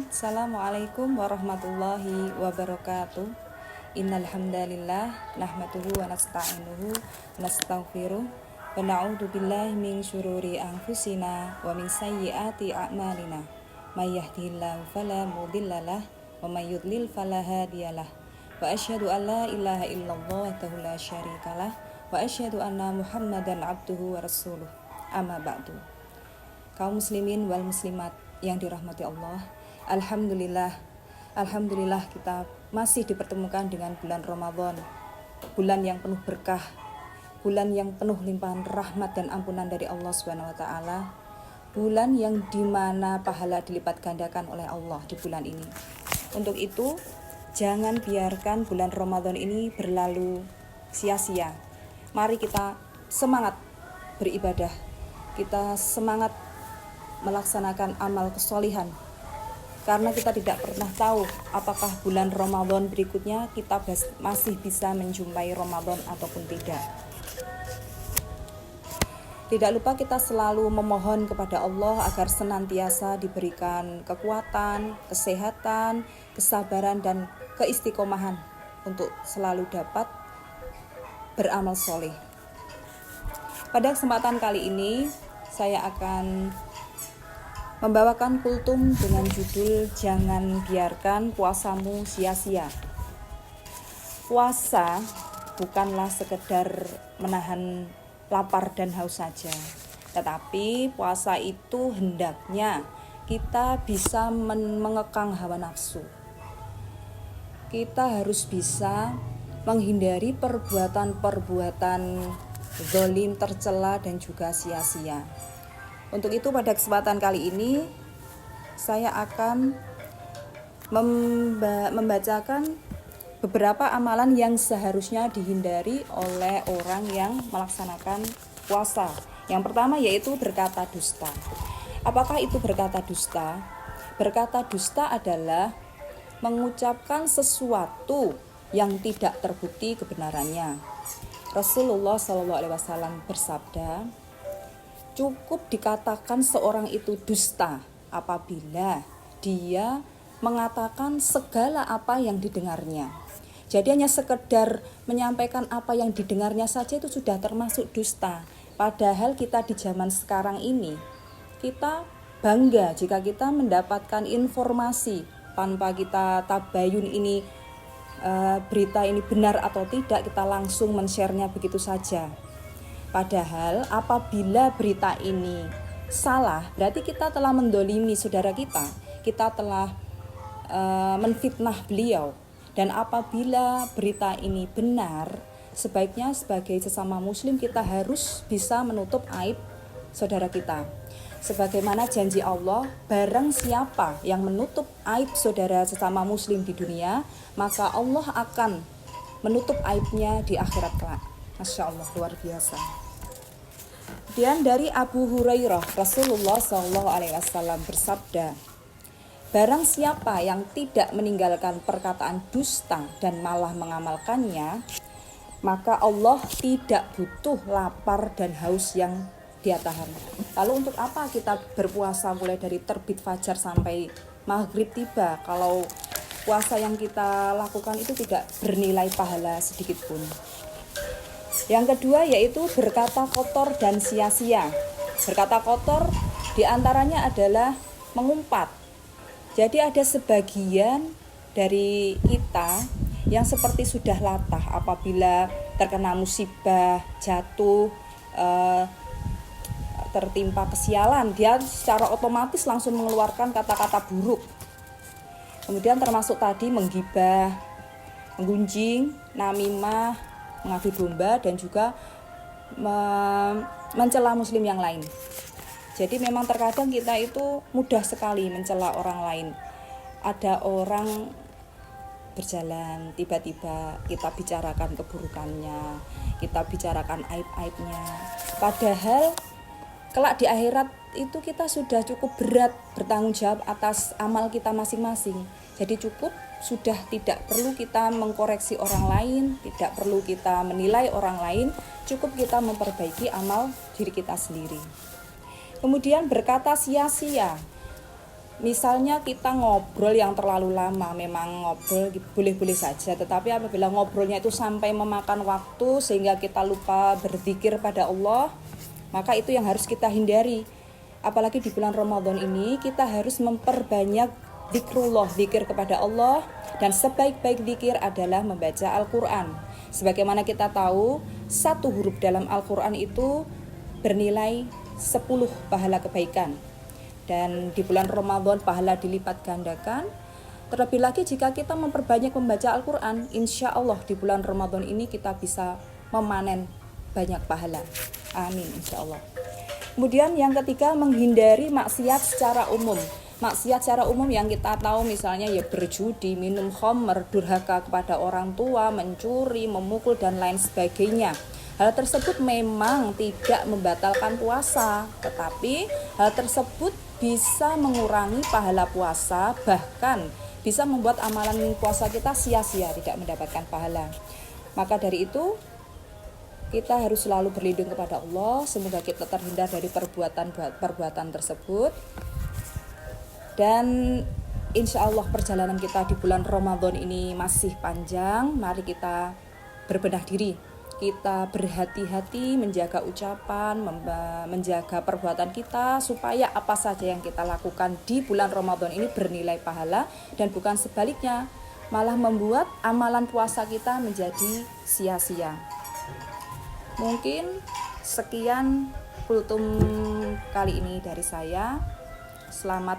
Assalamualaikum warahmatullahi wabarakatuh. Innal hamdalillah nahmaduhu wa nasta'inuhu wa nastaghfiruh wa na'udzu billahi min syururi anfusina wa min sayyiati a'malina. May yahdihillahu fala mudhillalah wa may yudlil fala hadiyalah. Wa asyhadu an la ilaha illallah wahdahu la syarikalah wa asyhadu anna Muhammadan abduhu wa rasuluh. Amma ba'du. Kaum muslimin wal muslimat yang dirahmati Allah, Alhamdulillah kita masih dipertemukan dengan bulan Ramadan, bulan yang penuh berkah, bulan yang penuh limpahan rahmat dan ampunan dari Allah SWT, bulan yang dimana pahala dilipat gandakan oleh Allah di bulan ini. Untuk itu, jangan biarkan bulan Ramadan ini berlalu sia-sia. Mari kita semangat beribadah, kita semangat melaksanakan amal kesolihan, karena kita tidak pernah tahu apakah bulan Ramadan berikutnya kita masih bisa menjumpai Ramadan ataupun tidak. Tidak lupa kita selalu memohon kepada Allah agar senantiasa diberikan kekuatan, kesehatan, kesabaran, dan keistiqomahan untuk selalu dapat beramal soleh. Pada kesempatan kali ini saya akan membawakan kultum dengan judul Jangan Biarkan Puasamu Sia-sia. Puasa bukanlah sekedar menahan lapar dan haus saja, tetapi puasa itu hendaknya kita bisa mengekang hawa nafsu. Kita harus bisa menghindari perbuatan-perbuatan zalim, tercela, dan juga sia-sia. Untuk itu pada kesempatan kali ini saya akan membacakan beberapa amalan yang seharusnya dihindari oleh orang yang melaksanakan puasa. Yang pertama yaitu berkata dusta. Apakah itu berkata dusta? Berkata dusta adalah mengucapkan sesuatu yang tidak terbukti kebenarannya. Rasulullah SAW bersabda, cukup dikatakan seorang itu dusta apabila dia mengatakan segala apa yang didengarnya. Jadi hanya sekedar menyampaikan apa yang didengarnya saja itu sudah termasuk dusta. Padahal kita di zaman sekarang ini, kita bangga jika kita mendapatkan informasi tanpa kita tabayun ini berita ini benar atau tidak, kita langsung men-share-nya begitu saja. Padahal apabila berita ini salah, berarti kita telah mendolimi saudara kita telah menfitnah beliau. Dan apabila berita ini benar, sebaiknya sebagai sesama muslim kita harus bisa menutup aib saudara kita. Sebagaimana janji Allah, barang siapa yang menutup aib saudara sesama muslim di dunia, maka Allah akan menutup aibnya di akhirat kelak. Masya Allah, luar biasa. Kemudian dari Abu Hurairah, Rasulullah SAW bersabda, barang siapa yang tidak meninggalkan perkataan dusta dan malah mengamalkannya, maka Allah tidak butuh lapar dan haus yang dia tahan. Lalu untuk apa kita berpuasa mulai dari terbit fajar sampai maghrib tiba, kalau puasa yang kita lakukan itu tidak bernilai pahala sedikit pun. Yang kedua yaitu berkata kotor dan sia-sia. Berkata kotor diantaranya adalah mengumpat. Jadi ada sebagian dari kita yang seperti sudah latah apabila terkena musibah, jatuh, tertimpa kesialan, dia secara otomatis langsung mengeluarkan kata-kata buruk. Kemudian termasuk tadi menggibah, menggunjing, namimah, mengadu domba, dan juga mencela muslim yang lain. Jadi memang terkadang kita itu mudah sekali mencela orang lain. Ada orang berjalan, tiba-tiba kita bicarakan keburukannya, kita bicarakan aib-aibnya. Padahal kelak di akhirat itu kita sudah cukup berat bertanggung jawab atas amal kita masing-masing. Jadi cukup, sudah tidak perlu kita mengkoreksi orang lain, tidak perlu kita menilai orang lain, cukup kita memperbaiki amal diri kita sendiri. Kemudian berkata sia-sia. Misalnya kita ngobrol yang terlalu lama, memang ngobrol boleh-boleh saja, tetapi apabila ngobrolnya itu sampai memakan waktu sehingga kita lupa berzikir pada Allah, maka itu yang harus kita hindari. Apalagi di bulan Ramadan ini kita harus memperbanyak zikrullah, zikir kepada Allah, dan sebaik-baik zikir adalah membaca Al-Quran. Sebagaimana kita tahu, satu huruf dalam Al-Quran itu bernilai 10 pahala kebaikan. Dan di bulan Ramadan pahala dilipat gandakan. Terlebih lagi jika kita memperbanyak membaca Al-Quran, insya Allah di bulan Ramadan ini kita bisa memanen banyak pahala. Amin, insya Allah. Kemudian yang ketiga, menghindari maksiat secara umum. Maksiat secara umum yang kita tahu misalnya ya berjudi, minum khamr, durhaka kepada orang tua, mencuri, memukul, dan lain sebagainya. Hal tersebut memang tidak membatalkan puasa, tetapi hal tersebut bisa mengurangi pahala puasa, bahkan bisa membuat amalan puasa kita sia-sia, tidak mendapatkan pahala. Maka dari itu kita harus selalu berlindung kepada Allah, semoga kita terhindar dari perbuatan tersebut. Dan insya Allah perjalanan kita di bulan Ramadan ini masih panjang. Mari kita berbenah diri, kita berhati-hati menjaga ucapan, menjaga perbuatan kita, supaya apa saja yang kita lakukan di bulan Ramadan ini bernilai pahala, dan bukan sebaliknya, malah membuat amalan puasa kita menjadi sia-sia. Mungkin sekian kultum kali ini dari saya. Selamat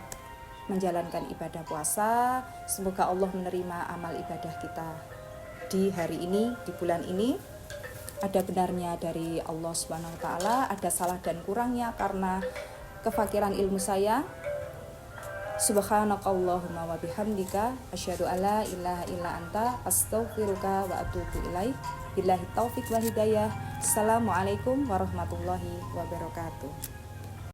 menjalankan ibadah puasa. Semoga Allah menerima amal ibadah kita di hari ini, di bulan ini. Ada benarnya dari Allah Subhanahu wa taala, ada salah dan kurangnya karena kefakiran ilmu saya. Subhanakallahumma wa bihamdika asyhadu alla ilaha illa anta astaghfiruka wa atubu ilaik. Billahi taufik wal hidayah. Assalamualaikum warahmatullahi wabarakatuh.